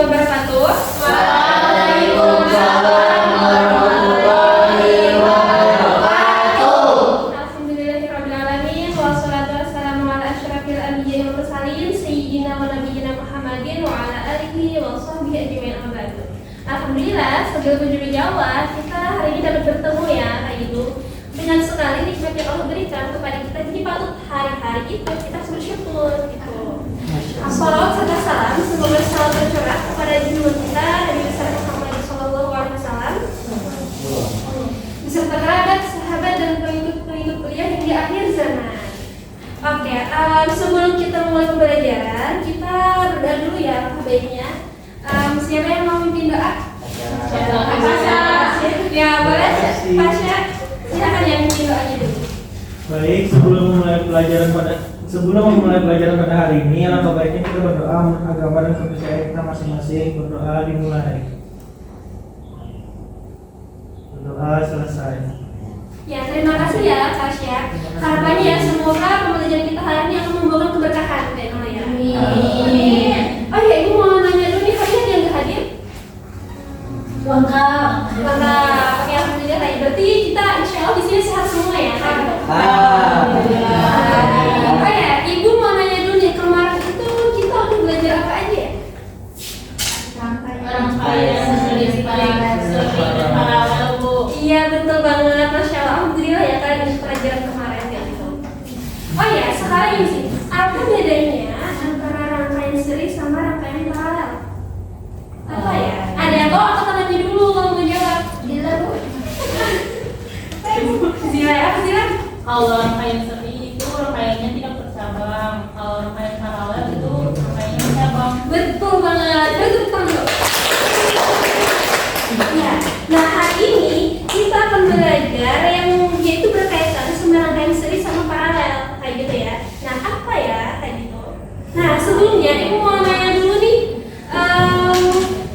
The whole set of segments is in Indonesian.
wabarakatuh. Waalaikumsalam warahmatullahi wabarakatuh. Alhamdulillahirabbil alamin wassalatu wassalamu ala asyrafil anbiya'i wal mursalin sayyidina wa nabiyyina Muhammadin wa ala alihi wa sahbihi ajmain amma ba'du. Alhamdulillah, segala puji bagi Allah, kita hari ini dapat bertemu ya, kayak gitu. Dengan sekali nikmat yang Allah berikan kepada kita, jadi patut hari-hari itu kita harus bersyukur gitu. Assalatu serta salam, semoga selalu tercurah kepada junjungan kita Nabi besar Muhammad sallallahu alaihi wasallam, beserta kerabat, sahabat dan pengikut-pengikut beliau hingga akhir zaman. Oke, sebelum kita mulai pembelajaran, kita berdoa dulu ya, baiknya. Siapa yang mau memimpin doa? Pasha. Ya boleh, Pasha. Silakan yang memimpin doanya dulu. Baik, sebelum memulai pelajaran pada hari ini, alangkah baiknya kita berdoa menurut agama dan kepercayaan kita masing-masing. Berdoa dimulai. Berdoa selesai. Ya, terima kasih ya, Pasha. Harapannya ya, semoga pembelajaran kita hari ini akan membawa keberkahan, ya. Amin. Oh ya, ibu mau nanya dulu nih, hari ini yang nggak hadir? Lengkap. Oke, alhamdulillah. Berarti kita insya Allah di sini sehat semua ya. Oh ya, ibu mau nanya dulu nih, kemarin itu kita udah belajar apa aja ya? Rangkaian series paralel, Bu. Iya betul banget, masya Allah. Alhamdulillah ya kan ini pelajaran kemarin ya gitu. Oh ya, sekarang ini sih, apa bedanya antara rangkaian seri sama rangkaian paralel? Apa ya? Ada yang tahu atau tanya dulu kalau mau jawab? Gila Bu. Zila ya, apa Zila? Kalau rangkaian seri itu rangkaiannya tidak bercabang. Kalau rangkaian paralel itu rangkaiannya bercabang. Betul banget, betul dulu. Ya, nah hari ini kita akan belajar yang yaitu berkaitan sama rangkaian seri sama paralel kayak gitu ya. Nah apa ya kayak gitu. Nah sebelumnya ibu mau nanya dulu nih,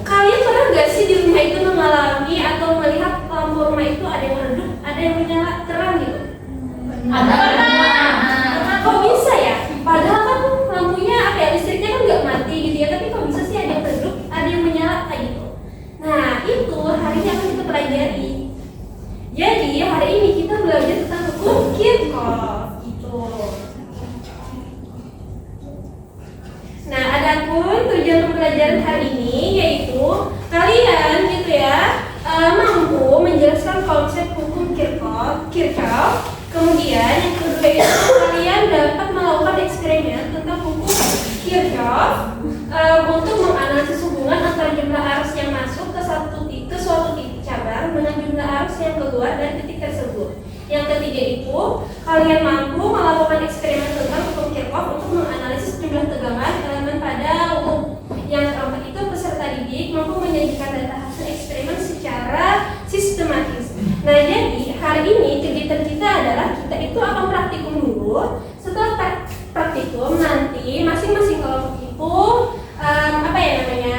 kalian pernah nggak sih di rumah itu mengalami atau melihat lampu rumah itu ada yang redup, ada yang menyala terang gitu? Ada pernah. Kok bisa ya? Padahal kan lampunya apa ya, listriknya kan nggak mati gitu ya, tapi kok bisa sih ada yang redup, ada yang menyala kayak gitu. Nah itu hari ini akan kita pelajari. Jadi hari ini kita belajar tentang hukum Kirchhoff gitu. Nah adapun tujuan pembelajaran hari ini yaitu kalian gitu ya mampu menjelaskan konsep hukum Kirchhoff. Kemudian yang kedua itu kalian dapat melakukan eksperimen tentang hukum Kirchhoff untuk menganalisis hubungan antara jumlah arus yang masuk ke suatu titik cabang dengan jumlah arus yang keluar dari titik tersebut. Yang ketiga itu kalian mampu melakukan eksperimen tentang hukum Kirchhoff untuk menganalisis jumlah tegangan elemen pada umum. Yang keempat itu peserta didik mampu menyajikan data hasil eksperimen secara sistematis. Nah jadi hari ini kegiatan kita adalah kita itu akan praktikum dulu. Setelah praktikum nanti masing-masing kelompok itu apa ya namanya,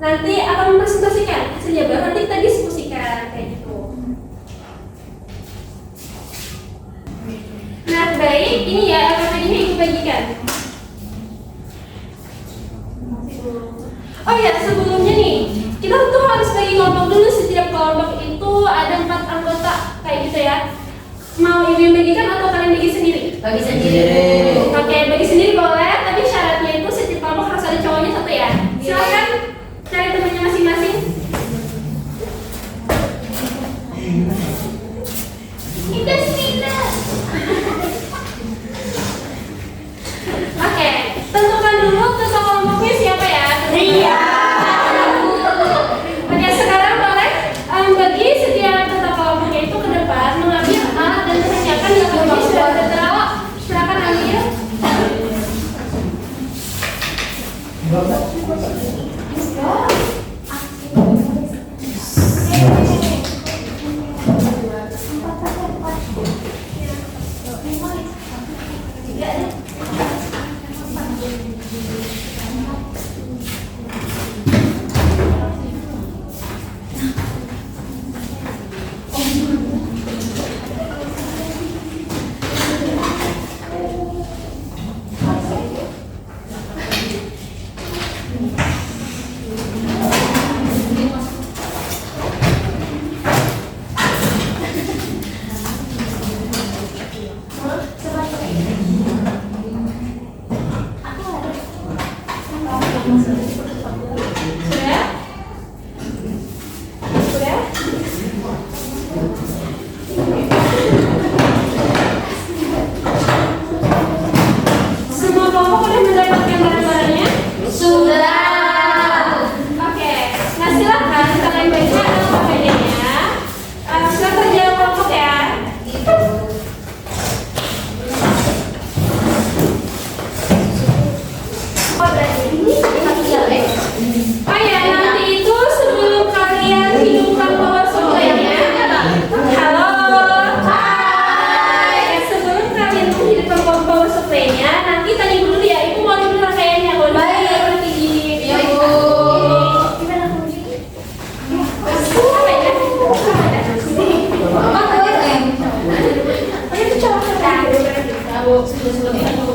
nanti akan mempresentasikan hasilnya, baru nanti kita diskusikan kayak gitu. Nah baik, ini ya LKPD-nya ibu bagikan. Oh ya, sebelumnya nih kita tuh harus bagi kelompok dulu. Setiap kelompok itu ada 4 anggota kayak gitu ya. Mau ibu yang bagikan atau kalian bagi sendiri? Bagi sendiri. Oke, bagi sendiri boleh, tapi syaratnya itu setiap kelompok harus ada cowoknya 1 ya. Silakan cari temannya masing-masing. Indah. Oke, tentukan dulu ketua kelompoknya siapa ya? Iya. Oke, sekarang boleh bagi setiap ketua kelompoknya itu ke depan mengambil alat dan menanyakan yang kelompok sudah tertawa. Silakan ambil. Sudah? Sudah? Semua kelompok sudah mendapatkan barang-barangnya? Sudah. Oke, nah silakan kalian baca LKPD-nya. Silakan jawab kelompok ya. Oh, ya, nanti itu sebelum kalian hidupkan power supply-nya. Halo. Hai. Sebelum kalian menghidupkan power supply-nya, nanti tanya dulu ya, Ibu mau dulu rangkaiannya. Kalau Baik. nanti di Iya, Bu. gimana kamu? Apa ya? Mama tuh yang Oh, itu cowok kan? Bu, sebelum-sebelumnya Bu.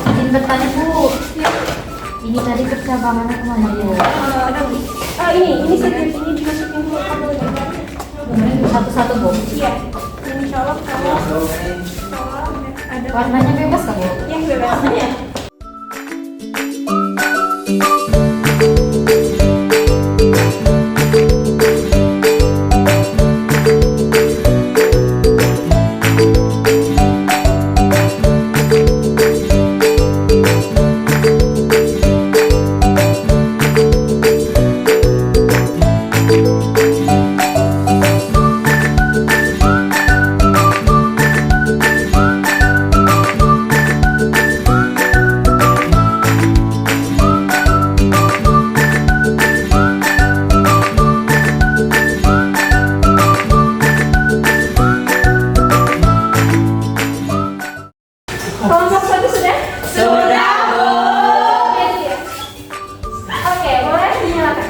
izin bertanya, Bu. Ini tadi percabangannya kemana, Bu? Ini sedikit ini dimasukin dulu kamu Satu-satu, Bu. Iya, ini colok ada Warnanya bebas kan, Bu? yang bebas ya. Kelompok satu sudah? Sudah, Bu. Oke, boleh dinyalakan.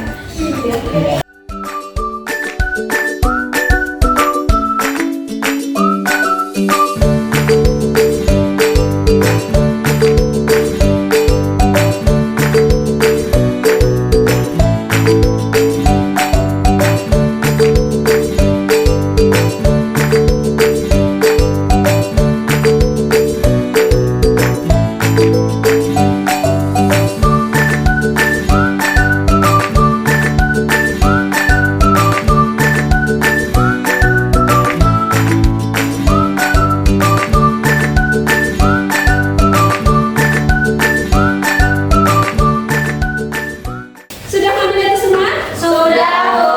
Sudah ambil itu semua? Sudah, Bu.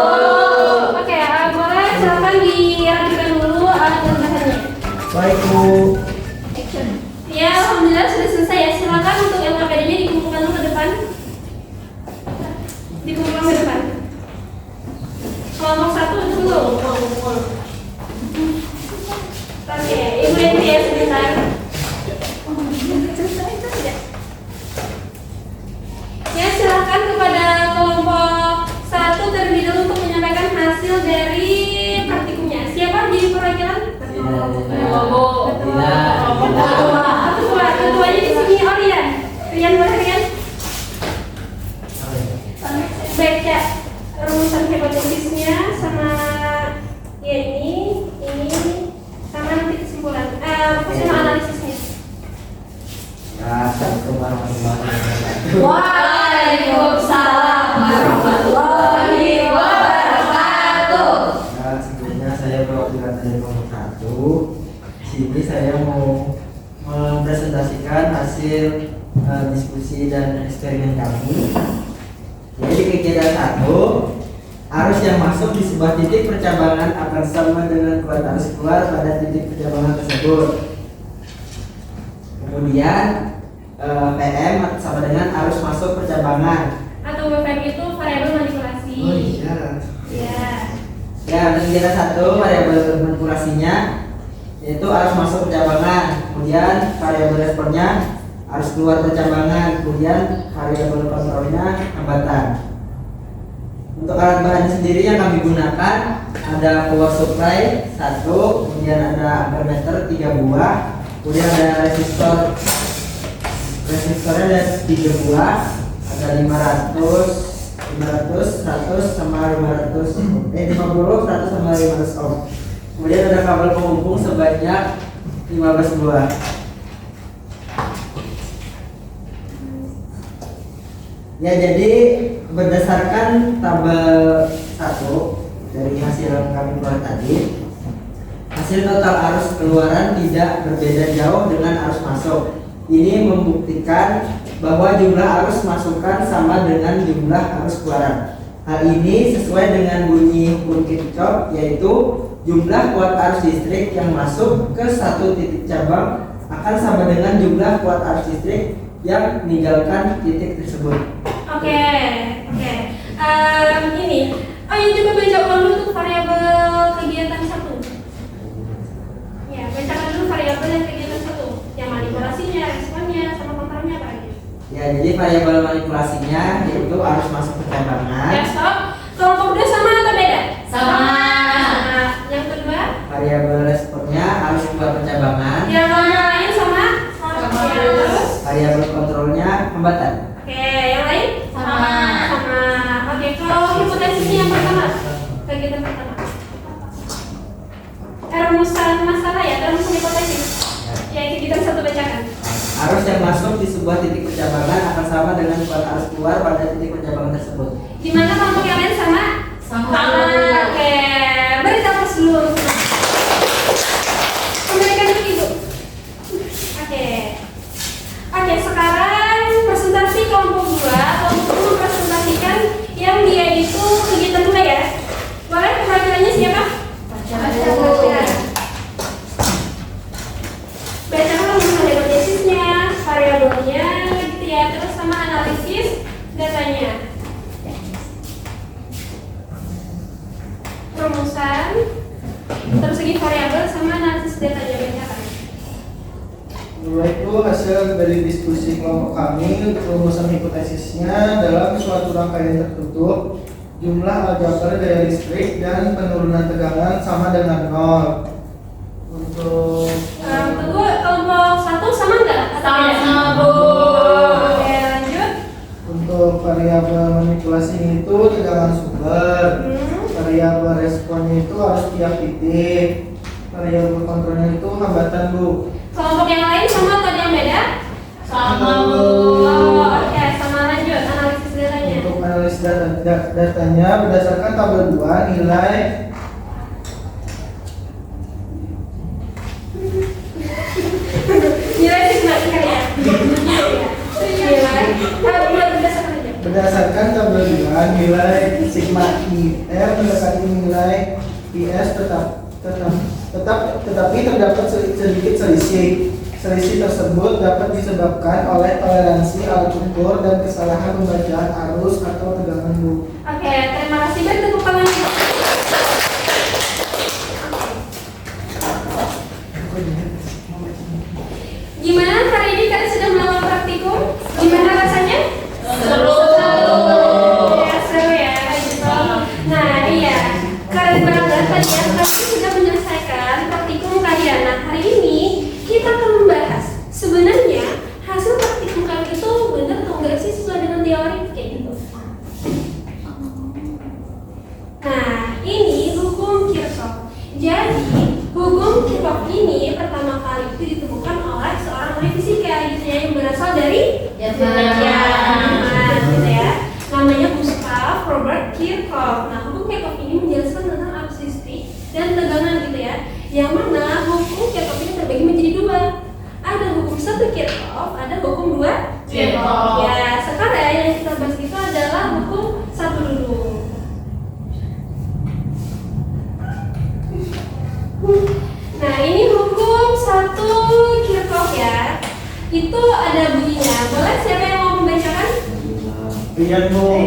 Oke, boleh silakan dirapikan dulu alat-alatnya. Baik, Bu. Ya, alhamdulillah sudah selesai ya. Silakan untuk LKPD-nya dikumpulkan dulu ke depan. Dikumpulkan ke depan. Kelompok satu dulu. Oke, Ibu Yanti ya sebentar. Ya, silakan kepada kelompok satu terlebih dahulu untuk menyampaikan hasil dari praktikum Rian boleh Rian? Baca rumusan hipotesisnya sama ya ini sama nanti kesimpulan. Sama analisisnya. Ya, assalamualaikum warahmatullahi wabarakatuh. Waalaikumsalam warahmatullahi wabarakatuh. Nah, sebelumnya saya perwakilan dari kelompok 1. Sini saya mau mempresentasikan hasil diskusi dan eksperimen kami. Jadi kegiatan 1, arus yang masuk di sebuah titik percabangan akan sama dengan kuat arus keluar pada titik percabangan tersebut. Kemudian PM sama dengan arus masuk percabangan. Atau WPM itu variabel manipulasi. Oh iya. Ya. Ya, untuk kegiatan 1 variabel manipulasinya yaitu arus masuk percabangan, kemudian variabel responnya arus keluar percabangan, kemudian variabel kontrolnya hambatan. Untuk alat bahannya sendiri yang kami gunakan ada power supply 1, kemudian ada ampermeter 3 buah, kemudian ada resistornya ada 3 buah, ada 500, 100 sama 500, 50, 100 sama 500 ohm. Kemudian ada kabel penghubung sebanyak 15 buah. Ya, jadi berdasarkan tabel 1 dari hasil yang kami buat tadi, hasil total arus keluaran tidak berbeda jauh dengan arus masuk. Ini membuktikan bahwa jumlah arus masukan sama dengan jumlah arus keluaran. Hal ini sesuai dengan bunyi hukum Kirchhoff, yaitu jumlah kuat arus listrik yang masuk ke satu titik cabang akan sama dengan jumlah kuat arus listrik yang meninggalkan titik tersebut. Oke. Ini. Oh ya, coba baca ulang dulu untuk variabel kegiatan 1. Ya, bacakan dulu variabel yang kegiatan 1. Yang manipulasinya, responnya, sama kontrolnya apa aja. Ya, jadi variabel manipulasinya yaitu arus masuk percabangan. Ya, stop. Kelompok 2 sama atau beda? Sama. Yang kedua? Variabel responnya arus keluar percabangan. Yang lain sama? Sama. Ya, terus? Variabel kontrolnya hambatan. Oke, yang lain? Sama. Oke, kalau hipotesisnya yang pertama, kegiatan pertama. Rumusan masalah ya, rumusan hipotesis. Ya, kegiatan 1 bacakan. Arus yang masuk di sebuah titik percabangan akan sama dengan kuat arus keluar pada titik percabangan tersebut. Di mana kelompok yang lain sama? Sama. Oke, beri tepuk dulu. Kembalikan dulu Ibu. Oke, sekarang presentasi kelompok 2. Kelompok 2 mempresentasikan yang dia itu kegiatan 2 ya. Boleh perwakilannya siapa? Baca. Bacakan rumusan hipotesisnya, variabelnya gitu ya, terus sama analisis datanya. Rumusan, terus segi variabel sama analisis datanya bacakan. Dua itu hasil dari diskusi kelompok kami. Rumusan hipotesisnya dalam suatu rangkaian tertutup, jumlah aljabar daya listrik dan penurunan tegangan sama dengan 0. Untuk Tunggu, kelompok 1 sama enggak? Sama, Bu. Oke, lanjut. untuk variabel manipulasi itu tegangan sumber, variabel responnya itu harus tiap titik, variabel kontrolnya itu hambatan, Bu. Kelompok yang lain sama atau ada yang beda? Sama, Bu. Oke, sama lanjut analisis datanya. Untuk analisis datanya berdasarkan tabel 2 nilai Nilai sigma ya. Nilai. Berdasarkan aja. berdasarkan tabel 2 nilai sigma IR mendekati nilai IS tetapi terdapat sedikit selisih. Selisih tersebut dapat disebabkan oleh toleransi alat ukur dan kesalahan pembacaan arus atau tegangan, Bu. Oke, terima kasih. Beri tepuk tangan. Gimana hari ini kalian sudah melakukan praktikum? Gimana rasanya? Seru. Ya, seru ya. Gitu. Nah, iya. Kalian bangga tadi ya, kalian sudah menyelesaikan praktikum kalian. Nah, hari ini kita akan membahas sebenarnya hasil praktikum kalian itu Ya, benar, gitu ya. Namanya Gustav Robert Kirchhoff. Nah, hukum Kirchhoff ini menjelaskan tentang arus listrik dan tegangan gitu ya. Yang mana hukum Kirchhoff ini terbagi menjadi dua. Ada hukum satu Kirchhoff, ada hukum dua Kirchhoff. Ya, sekarang yang kita bahas itu adalah hukum satu dulu. Nah, ini hukum satu Kirchhoff ya. Itu ada bunyinya. Boleh siapa yang mau membacakan? Pian Bu.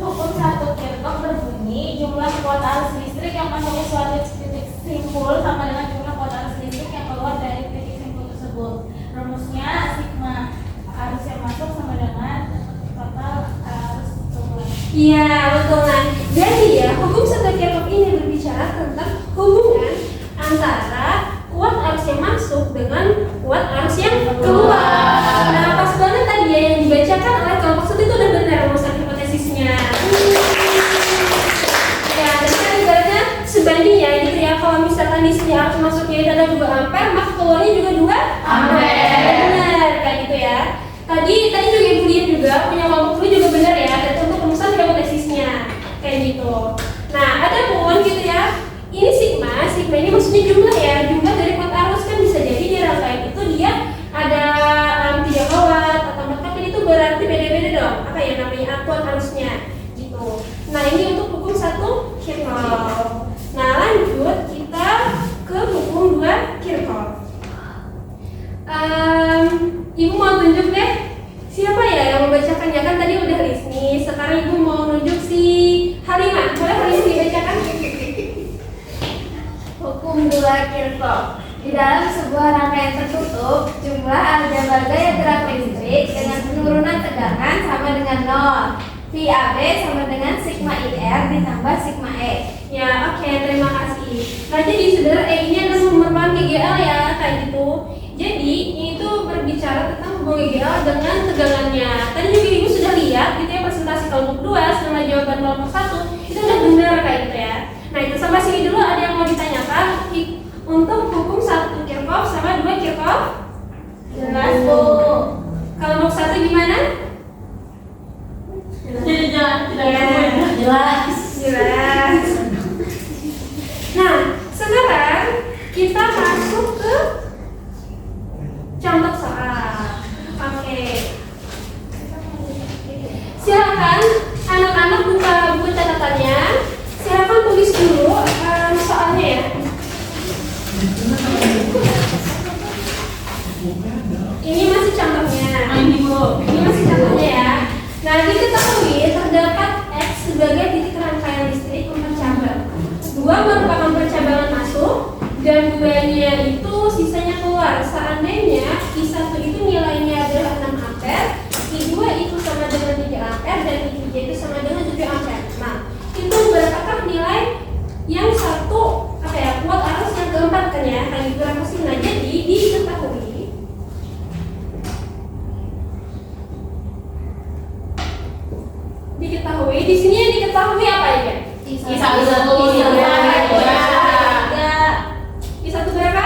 Hukum satu Kirchhoff berbunyi jumlah kuota arus listrik yang masuk ke suatu titik simpul sama dengan jumlah kuota arus listrik yang keluar dari titik simpul tersebut. Rumusnya sigma arus yang masuk sama dengan total arus keluar. Iya, betul. Nah, jadi ya, hukum satu Kirchhoff ini berbicara tentang hubungan antara kuat arus yang masuk dengan kuat arus yang keluar. Nah, pas banget tadi ya yang dibacakan oleh kelompok satu itu udah benar rumusan hipotesisnya. Ya, dan kan ibaratnya sebanding ya gitu ya. Kalau misalkan di sini arus masuknya itu ada 2 ampere, maka keluarnya juga 2 ampere. Benar, kayak gitu ya. Tadi juga Ibu lihat juga punya kelompok dulu juga benar ya. Dan untuk rumusan hipotesisnya kayak gitu. Nah, ada pun gitu ya. Ini sigma ini maksudnya jumlah ya, jumlah dari kuat arus kan bisa jadi di rangkaian itu dia ada 3 watt atau 4 watt, itu berarti beda-beda dong. Apa ya namanya kuat arusnya gitu. Nah, ini untuk hukum satu Kirchhoff. Nah, lanjut kita ke hukum 2 Kirchhoff. Ibu mau tunjuk deh siapa ya yang membacakannya, kan tadi udah Risni, sekarang Ibu mau nunjuk si Halimah. Boleh Halimah dibacakan? Hukum 2 Kirchhoff. Di dalam sebuah rangkaian tertutup, jumlah aljabar gaya gerak listrik dengan penurunan tegangan sama dengan 0. VAB sama dengan sigma IR ditambah sigma E. Ya, oke, terima kasih. Nah, jadi saudara ini adalah merupakan GGL ya, kayak gitu. Jadi, ini tuh berbicara tentang hubungan GGL dengan tegangannya. Tadi juga Ibu sudah lihat gitu ya presentasi kelompok 2 sama jawaban kelompok 1. Itu udah benar kayak gitu ya. Nah, itu sampai sini dulu ada yang mau ditanyakan untuk hukum 1 Kirchhoff sama 2 Kirchhoff? Jelas, Bu. Kelompok 1 gimana? Jelas. Nah, sekarang kita masuk ke contoh soal. Oke. Silakan anak-anak buka buku catatannya. Silakan tulis dulu soalnya ya. Ini masih contohnya. Ini masih contohnya ya. Nah, diketahui terdapat X sebagai titik rangkaian listrik bercabang. 2 merupakan percabangan masuk dan 2-nya itu sisanya keluar. Seandainya I1 itu nilainya adalah 6 ampere, I2 itu sama dengan 3 ampere dan I3 itu sama dengan 7 ampere. Nah, itu berapakah nilai yang satu kuat arus yang keempat kan ya? Kali berapa sih? Nah, jadi diketahui di sini yang diketahui apa aja? I1 I1 berapa?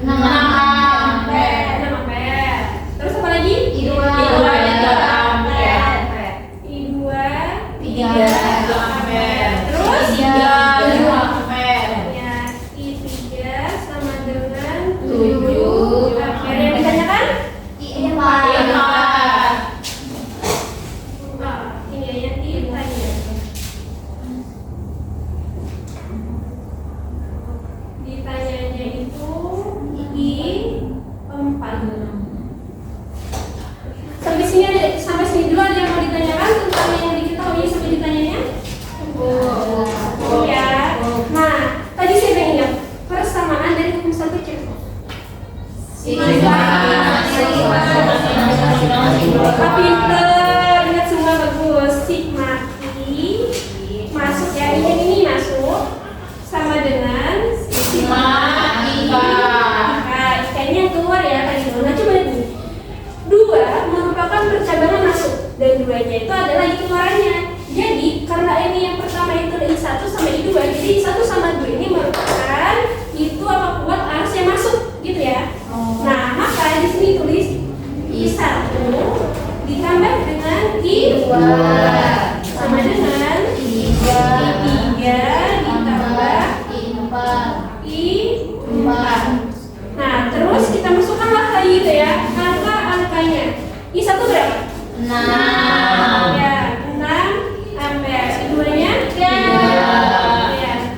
6 ampere. 6 ampere. Terus apa lagi? I2 3 ampere. I2 3 ampere. Terus 3 ampere. ya, I3 sama dengan 7 ampere. Yang ditanyakan? I4. Ini ya yang ditanya. Ditanyanya itu I4. Sampai sini dulu ada yang mau ditanyakan tentang yang diketahui sampai ditanyanya? Ya. Nah, tadi saya udah ingat persamaan dari hukum 1 Kirchhoff. Tapi ingat semua bagus. Sigma I masuk ya, ini masuk sama dengan sigma Sigma I. Kayaknya yang keluar ya tadi dulu. Nah, coba lihat nih. 2 merupakan percabangan masuk dan 2-nya itu adalah I keluarannya. Jadi karena ini yang pertama itu ada I1 sama I2, jadi I1 sama 2 ini merupakan itu apa kuat arus yang masuk gitu ya. Nah, maka di sini tulis sama dengan I3 ditambah I4. Nah, terus kita masukkanlah lagi gitu ya angka-angkanya. I1 berapa? 6. Ya, 6 ampere. I2-nya? Ya,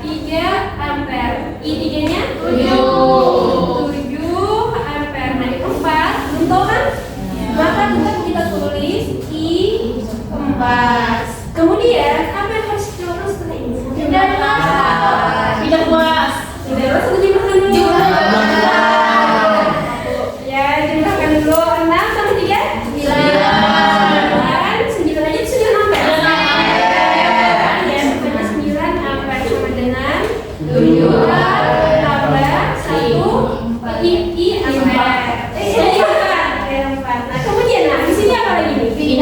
3 ampere. I3-nya? 7 ampere. Nah, I4 belum tahu kan? Maka kita tulis I4. Kemudian apa yang harus dilakukan setelah ini? Tidak puas. Tidak puas atau jumlahkan dulu? Ya, jumlahkan dulu. 6 sama 3? 9 aja itu 9 ampere. Ya, pokoknya 9 ampere sama dengan 7 tambah 1 I ampere. 4. Nah, kemudian di sini apa lagi nih?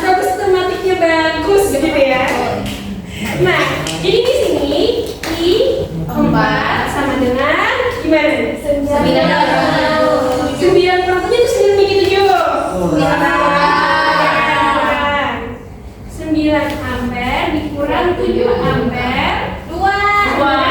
Bagus, tematiknya bagus gitu ya. Nah, jadi di sini I4 sama dengan gimana? 9 peratunya itu 9 bagi 7. 9 ampere dikurang 7 ampere 2 ampere.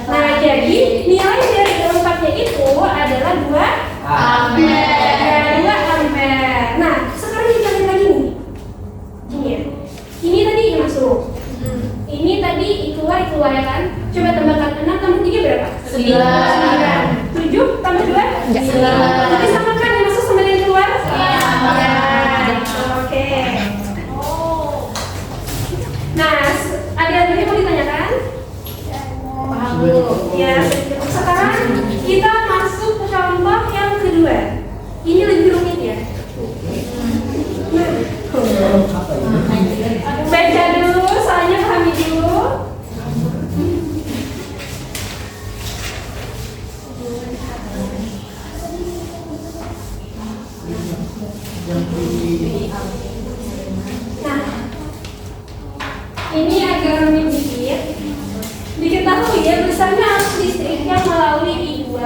Nah, jadi nilai dari 4-nya itu adalah 2 ampere. 2 ampere. Nah, sekarang kita lihat lagi nih. Ini ya. Ini tadi masuk. Ini tadi keluar ya kan? Coba tambahkan 6 tambah 3 berapa? 9. 7 tambah 2? 9. Jadi samakan yang masuk sama yang keluar? Ya. Oke. Nah, ada lagi mau ditanyakan? Ya, sekarang kita masuk ke contoh yang kedua. Ini lebih rumit ya. Baca dulu, soalnya pahami dulu. Nah, ini agak rumit dikit. Diketahui ya besarnya arus listrik yang melalui I2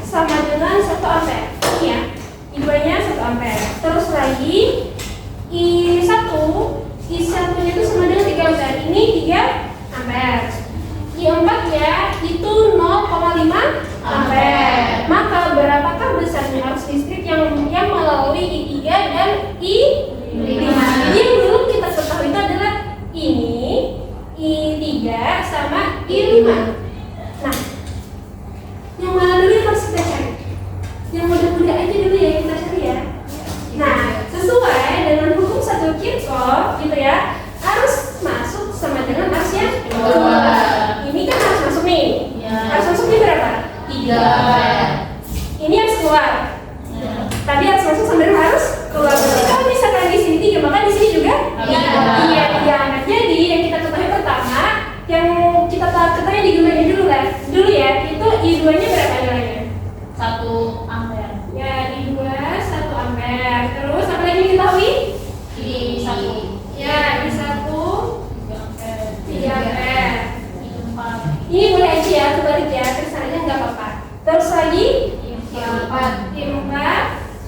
sama dengan 1 ampere. Ini ya, I2-nya 1 ampere. Terus lagi I1-nya itu sama dengan 3 ampere. Ini 3 ampere. I4-nya itu 0,5 ampere. Maka berapakah besarnya arus listrik yang melalui I3 dan I5? Jadi yang belum kita ketahui itu adalah ini I3 sama I5. Nah, yang mana dulu yang harus kita cari? Yang mudah-mudah aja dulu ya kita cari ya. Nah, sesuai dengan hukum 1 Kirchhoff gitu ya, arus masuk sama dengan arus yang keluar. Ini kan harus masuk nih. Arus masuk ini berapa? 3. Ini harus keluar. Tadi harus masuk sama dengan harus keluar. Berarti kalau misalkan di sini 3, maka di sini juga 3. Iya. Nah, jadi yang kita ketahui pertama, yang kita ketahui di gimana dulu ya, itu I2-nya berapa nilainya? 1 ampere. Ya, I2 1 ampere. Terus apa lagi diketahui? I1 Ya, I1 3 ampere. 3 ampere. I4 Ini boleh aja ya, kebalik ya, tulisannya nggak apa-apa. Terus lagi I4 I4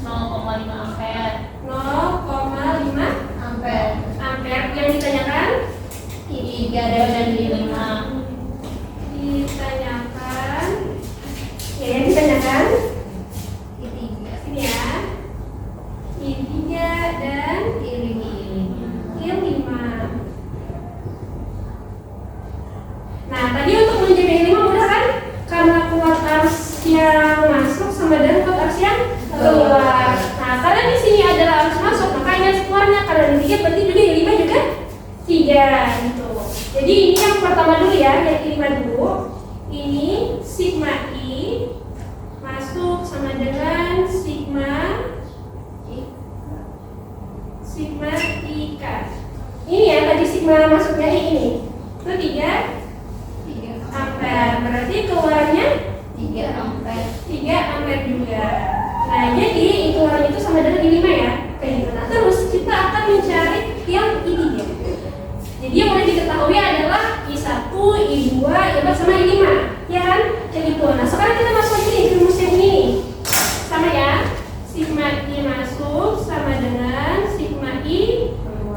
0,5 ampere. 0,5 Ampere. ampere. Yang ditanyakan? I3 dan I5. Ditanyakan. Ya, yang ditanyakan I3 ini ya. I3 dan I5. Nah, tadi untuk menjadi I5 mudah kan? Karena kuat arus yang masuk sama dengan kuat arus yang keluar. Nah, karena di sini adalah arus masuk, makanya keluarnya karena di 3 berarti juga I5 juga 3 gitu. Jadi ini yang pertama dulu ya, yang I5 dulu. Ini sigma I masuk sama dengan sigma IK. Ini ya tadi sigma masuknya ini. Itu 3 ampere. Berarti keluarnya 3 ampere. 3 ampere juga. Nah, jadi keluarnya itu sama dengan I5 ya. Kayak gitu. Nah, terus kita akan mencari yang I3. Jadi yang boleh diketahui adalah I1, I2, I4 sama I5. Ya kan? Kayak gitu. Nah, sekarang kita masuk lagi nih ke rumus yang ini. Sama ya.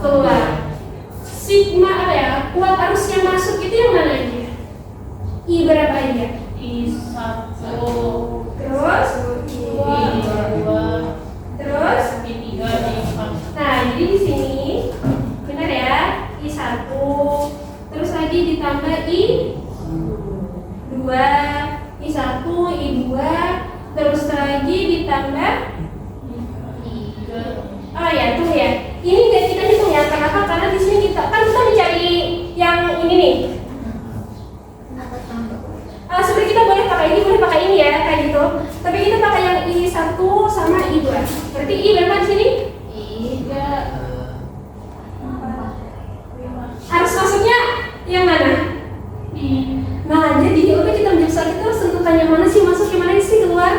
keluar. Sigma apa ya? Kuat arusnya masuk itu yang mana aja? I berapa aja? I1 Terus I2 terus I3 I4. nah, jadi di sini benar ya, I1 terus lagi ditambah I2 I1 I2 terus lagi ditambah oh ya, tuh ya. Ini nggak kita hitung ya, kenapa? Karena di sini kita mencari yang ini nih. Sebenarnya kita boleh pakai ini ya, kayak gitu. Tapi kita pakai yang I1 sama I2. Berarti I berapa di sini? Harus masuknya yang mana? Nah, jadi udah kita menjadi kita harus tentukan yang mana sih masuk, yang mana sih keluar.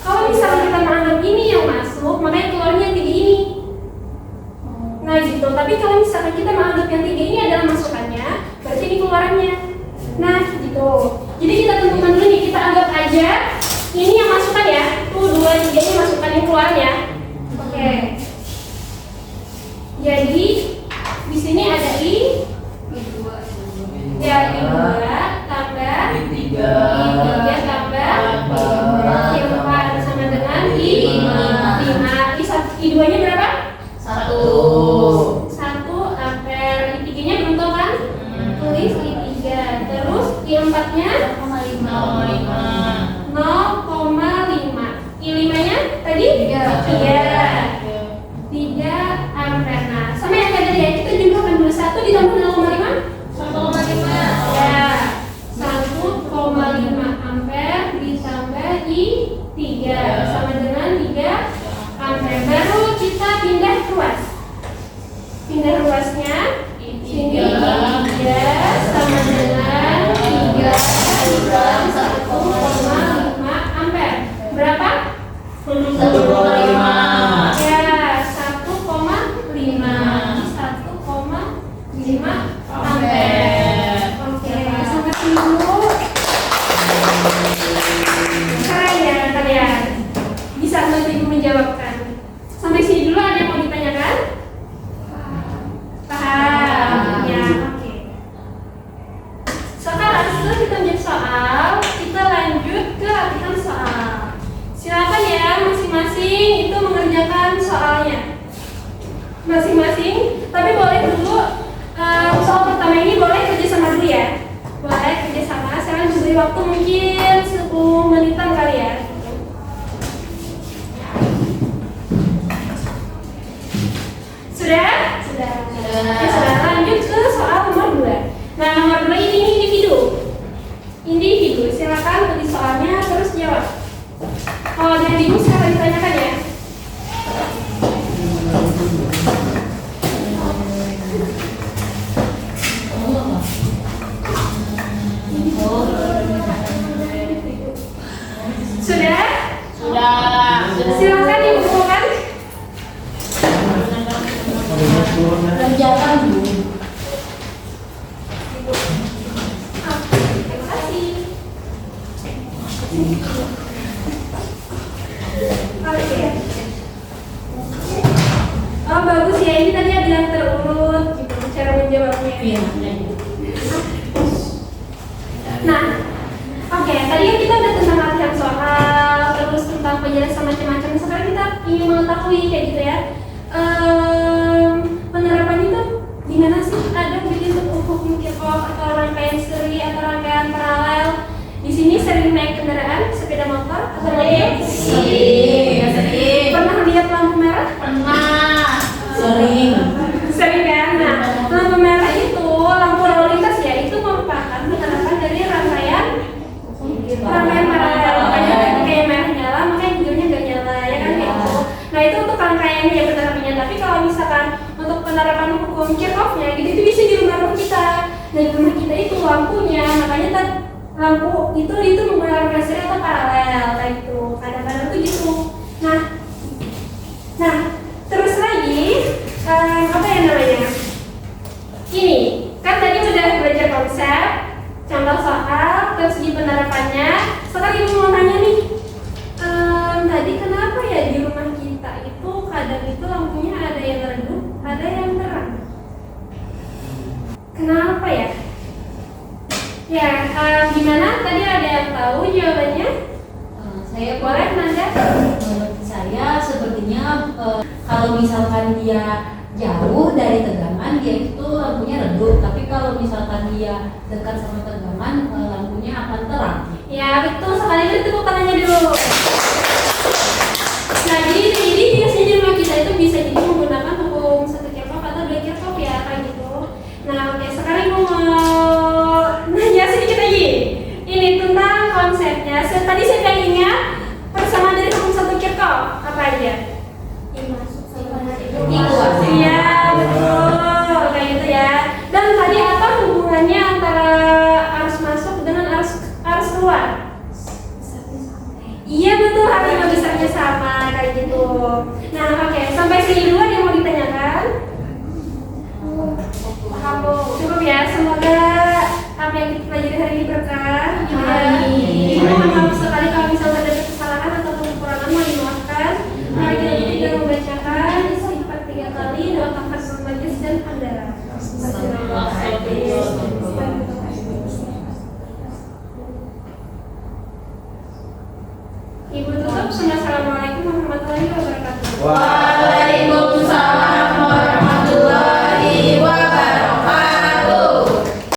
Kalau misalnya kita menganggap ini yang masuk, makanya keluarnya yang tiga ini. Nah gitu, tapi kalau misalkan kita menganggap yang tiga ini adalah masukannya, berarti ini keluarannya. Nah gitu, jadi kita tentukan dulu nih, kita anggap aja ini yang masukan ya. Tuh 2, 3 ini masukan, yang keluar ya. Oke. Jadi di sini ada I2 tambah I3 tambah I4 sama dengan I5. I2 nya berapa? 1 ampere. I3 nya belum tahu kan? Tulis I3. Terus I4 nya 0,5. I5 nya tadi 3 ampere. Nah, sama yang tadi ya, kita jumlahkan dulu 1 ditambah 0,5 ya, 1,5 ampere ditambah I3 sama dengan 3 ampere. Baru kita pindah ruas. Pindah ruasnya sini I3 sama dengan 3 ditambah 1,5 ampere. Berapa? 1,5. Ya, 1,5 ampere. Oke, sampai sini dulu. Keren ya kalian, bisa bantu ibu menjawabkan. Sampai sini dulu, ada yang mau ditanyakan? Paham? Ya, oke. Sekarang setelah kita menjawab soal, kita lanjut ke latihan soal. Silakan ya, masing-masing itu mengerjakan soalnya masing-masing. Tapi boleh dulu soal pertama ini boleh kerjasama dulu ya. Boleh kerjasama. Saya beri waktu mungkin 10 menitan kali ya. Sudah? Sudah. Ya, sudah. Lanjut ke soal nomor 2. Nah, nomor 2 ini individu. Silakan tulis soalnya terus jawab. Kalau ada yang bingung silakan ditanyakan ya. Sudah? Silakan dibukukan. Kerjakan dulu. Terima kasih. Oke. Oh bagus ya, ini tadi ada yang terurut gitu cara menjawabnya. Nah, oke, tadi kan kita udah tentang latihan soal, terus tentang penjelasan macam-macam. Sekarang kita ingin mengetahui kayak gitu ya. Penerapan itu di mana sih? Ada bikin hukum Kirchhoff atau rangkaian seri atau rangkaian paralel? Di sini sering naik kendaraan, sepeda motor atau mobil? Sering. Pernah lihat lampu merah? Pernah. Sering. Sering kan? Nah, lampu merah itu lampu lalu lintas ya, itu merupakan penerapan dari rangkaian paralel. Makanya kayak merah nyala, makanya hijaunya nggak nyala, ya kan gitu. Nah itu untuk rangkaiannya ya penerapannya. Tapi kalau misalkan untuk penerapan hukum Kirchhoff-nya, gitu itu bisa di rumah kita. Dan di rumah kita itu lampunya, makanya lampu itu menggunakan seri atau paralel kayak gitu. Kadang-kadang tuh gitu. Nah, terus lagi apa ya namanya? Ini kan tadi udah belajar konsep, contoh soal, terus segi penerapannya. Sekarang ibu mau nanya nih, tadi kenapa ya di rumah kita itu kadang itu lampunya ada yang redup, ada yang terang? tahu jawabannya? Saya Boleh, Nanda? Menurut saya sepertinya kalau misalkan dia jauh dari tegangan dia itu lampunya redup, tapi kalau misalkan dia dekat sama tegangan lampunya akan terang. Ya betul sekali, itu tepuk tangannya dulu. Nah jadi biasanya di rumah kita itu bisa jadi menggunakan hukum 1 Kirchhoff atau 2 Kirchhoff ya kayak gitu. Nah oke, sekarang gue mau nanya sedikit lagi. Ini tentang konsepnya. Tadi saya pengen ingat persamaan dari hukum 1 Kirchhoff apa aja? Iya betul kayak gitu ya. Dan tadi apa hubungannya antara arus masuk dengan arus keluar? Iya betul, harga besarnya sama kayak gitu. Nah oke, sampai sini dulu ada yang mau ditanyakan? Paham Bu? Cukup ya, semoga apa yang kita pelajari hari ini berkah. Amin. Mohon maaf sekali kalau misalnya ada kesalahan atau kekurangan, mohon dimaafkan. Mari kita juga membacakan istighfar 3 kali, doa kafaratul majlis dan hamdalah. Ibu tutup. Assalamualaikum warahmatullahi wabarakatuh. Wah.